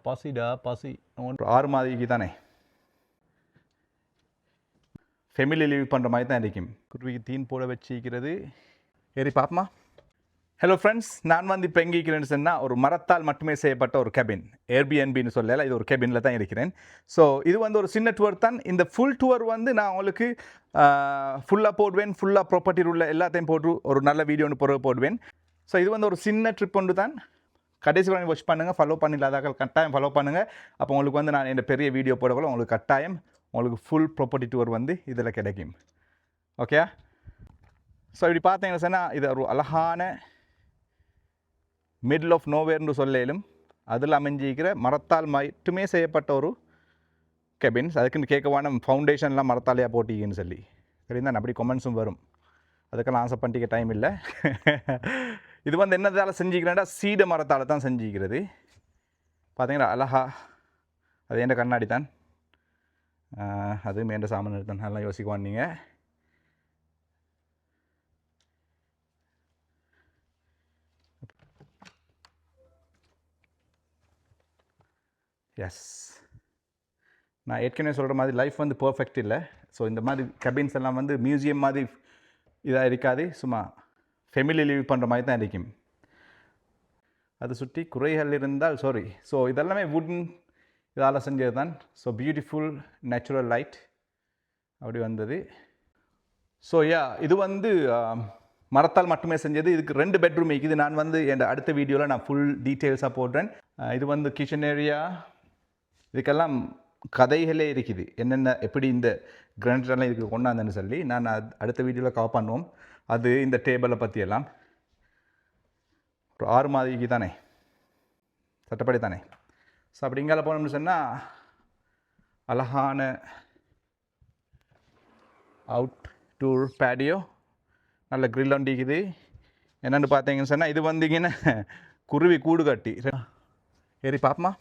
பசிடா பசி 6 மாதத்துக்கு தானே ஃபேமிலி லீவ் பண்ணுற மாதிரி தான் இருக்கும். குருவிக்கு தீன் போட வச்சிக்கிறது. ஏறி பாப்பமா. ஹலோ ஃப்ரெண்ட்ஸ், நான் வந்து இப்போ எங்கே இருக்கிறேன்னு சொன்னால் ஒரு மரத்தால் மட்டுமே செய்யப்பட்ட ஒரு கேபின், ஏர்பிஎன்பின்னு சொல்லலை, இது ஒரு கேபினில் தான் இருக்கிறேன். ஸோ இது வந்து ஒரு சின்ன டூர் தான். இந்த ஃபுல் டூர் வந்து நான் உங்களுக்கு ஃபுல்லாக போடுவேன், ஃபுல்லாக ப்ராப்பர்ட்டி உள்ள எல்லாத்தையும் போட்டு ஒரு நல்ல வீடியோ ஒன்று போடுவேன். ஸோ இது வந்து ஒரு சின்ன ட்ரிப் ஒன்று தான். கடைசி வரை வாட்ச் பண்ணுங்கள், ஃபாலோ பண்ணில்லாதாக்கள் கட்டாயம் ஃபாலோ பண்ணுங்கள். அப்போ உங்களுக்கு வந்து நான் இந்த பெரிய வீடியோ போடக்குள்ள உங்களுக்கு கட்டாயம் உங்களுக்கு ஃபுல் ப்ராப்பர்ட்டி டூர் வந்து இதில் கிடைக்கும். ஓகே, ஸோ இப்படி பார்த்தீங்கன்னு சொன்னால் இது ஒரு அழகான மிடில் ஆஃப் நோவேர்னு சொல்லும் அதில் அமைஞ்சிக்கிற மரத்தால் மட்டுமே செய்யப்பட்ட ஒரு கெபின்ஸ். அதுக்குன்னு கேட்கவான ஃபவுண்டேஷன்லாம் மரத்தாலையாக போட்டிங்கன்னு சொல்லி சரிதான் அப்படி கமெண்ட்ஸும் வரும். அதுக்கெல்லாம் ஆசை பண்ணிக்க டைம் இல்லை. இது வந்து என்னதால் செஞ்சுக்கிறேன்டா சீட மரத்தால் தான் செஞ்சுக்கிறது. பார்த்தீங்களா அழகா, அது எந்த கண்ணாடி தான், அது மேண்ட சாமான் தான், நல்லா யோசிக்குவான் நீங்கள். எஸ், நான் ஏற்கனவே சொல்கிற மாதிரி லைஃப் வந்து பர்ஃபெக்ட் இல்லை. ஸோ இந்த மாதிரி கெபின்ஸ் எல்லாம் வந்து மியூசியம் மாதிரி இதாக இருக்காது, சும்மா ஃபேமிலி லீவ் பண்ணுற மாதிரி தான் இருக்கும். அது சுற்றி குறைகள் இருந்தால் சாரி. ஸோ இதெல்லாமே வுட்டன் இதால் செஞ்சது தான். ஸோ பியூட்டிஃபுல் நேச்சுரல் லைட் அப்படி வந்தது. ஸோ இது வந்து மரத்தால் மட்டுமே செஞ்சது. இதுக்கு 2 பெட்ரூம் இருக்குது. நான் வந்து என் அடுத்த வீடியோவில் நான் ஃபுல் டீட்டெயில்ஸாக போடுறேன். இது வந்து கிச்சன் ஏரியா. இதுக்கெல்லாம் கதைகளே இருக்குது, என்னென்ன எப்படி இந்த கிரானைட்லாம் இதுக்கு கொண்டாந்தேன்னு சொல்லி நான் அடுத்த வீடியோவில் கவர் பண்ணுவோம். அது இந்த டேபிளை பற்றியெல்லாம் ஒரு 6 மாதத்துக்கு தானே சட்டப்படி தானே. ஸோ அப்படி இங்கே போனோம்னு சொன்னால் அழகான அவுட் டூர் பேடியோ, நல்ல கிரில் ஒண்டிக்குது. என்னென்னு பார்த்தீங்கன்னு சொன்னால் இது வந்தீங்கன்னா குருவி கூடு கட்டி ஏறி பாப்பமா.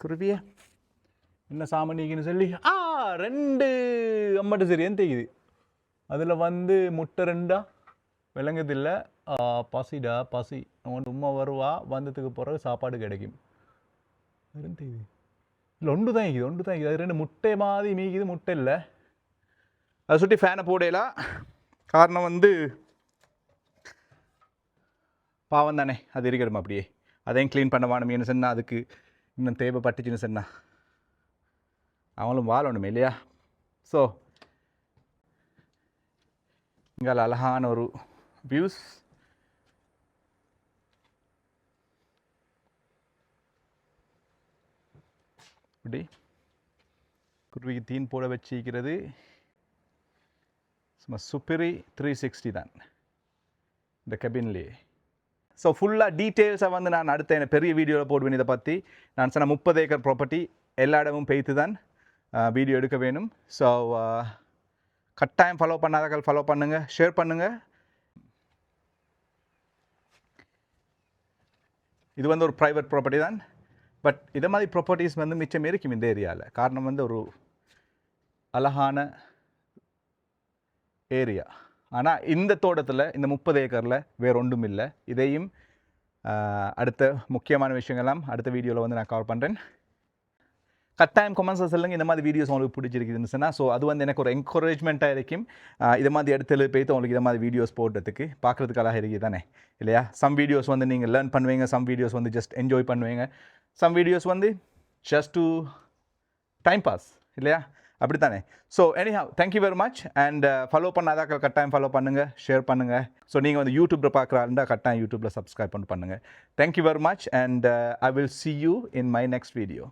குருவியை என்ன சாமணிக்குன்னு சொல்லி 2 அம்மட்டு சரி என் தெரியுது. அதில் வந்து முட்டை 2 விளங்குதில்லை. பசிடா பசி, உமா வருவா, வந்ததுக்கு பிறகு சாப்பாடு கிடைக்கும். வெறும் தெரியுது இல்லை, ஒன்று தான் இருக்குது. அது 2 முட்டை மாதிரி மீக்குது, முட்டை இல்லை. அதை சுற்றி ஃபேனை போடலாம். காரணம் வந்து பாவம் தானே, அது இருக்கணும் அப்படியே. அதையும் க்ளீன் பண்ண வேணுமேனு சொன்னால் அதுக்கு இன்னும் தேவைப்பட்டுச்சுன்னு சொன்னால் அவங்களும் வாழணுமே இல்லையா. ஸோ இங்கே அழகான ஒரு வியூஸ். இப்படி குருவிக்கு தீன் போட வச்சிக்கிறது. சும்மா சுப்பரி 360 தான் இந்த கெபின்லேயே. ஸோ ஃபுல்லாக டீட்டெயில்ஸாக வந்து நான் அடுத்த என்ன பெரிய வீடியோவில் போடுவேன். இதை பற்றி நான் சொன்ன 30 ஏக்கர் ப்ராப்பர்ட்டி எல்லா இடமும் பெய்த்து தான் வீடியோ எடுக்க வேணும். ஸோ கட்டாயம் ஃபாலோ பண்ணாதாக்கள் ஃபாலோ பண்ணுங்கள், ஷேர் பண்ணுங்கள். இது வந்து ஒரு ப்ரைவேட் ப்ராப்பர்ட்டி தான். பட் இதை மாதிரி ப்ராப்பர்ட்டிஸ் வந்து மிச்சம் இருக்கும் இந்த ஏரியாவில். காரணம் வந்து ஒரு அழகான ஏரியா. ஆனால் இந்த தோட்டத்தில் இந்த 30 ஏக்கரில் வேறு ஒன்றும் இல்லை. இதையும் அடுத்த முக்கியமான விஷயங்கள்லாம் அடுத்த வீடியோவில் வந்து நான் கவர் பண்ணுறேன். கட்டாயம் கமெண்ட்ஸில் சொல்லுங்கள் இந்த மாதிரி வீடியோஸ் உங்களுக்கு பிடிச்சிருக்குதுன்னு சொன்னால். ஸோ அது வந்து எனக்கு ஒரு என்கரேஜ்மெண்ட்டாக இருக்கும். இதை மாதிரி இடத்துல போய்த்து உங்களுக்கு இதை மாதிரி வீடியோஸ் போடுறதுக்கு பார்க்குறதுக்கு அழகாக இருக்குது தானே இல்லையா. சம் வீடியோஸ் வந்து நீங்கள் லேர்ன் பண்ணுவீங்க, சம் வீடியோஸ் வந்து ஜஸ்ட் என்ஜாய் பண்ணுவீங்க, சம் வீடியோஸ் வந்து ஜஸ்ட் டு டைம் பாஸ் இல்லையா, அப்படி தானே. So anyhow thank you very much. And follow பண்ணாதாக்கள் கட்டாயம் ஃபாலோ பண்ணுங்கள், ஷேர் பண்ணுங்கள். ஸோ நீங்கள் வந்து யூடியூப்பில் பார்க்குறாருந்தா கட்டாயம் யூடியூப்பில் சப்ஸ்கிரைப் பண்ணுங்கள். Thank you very much. And I will see you in my next video.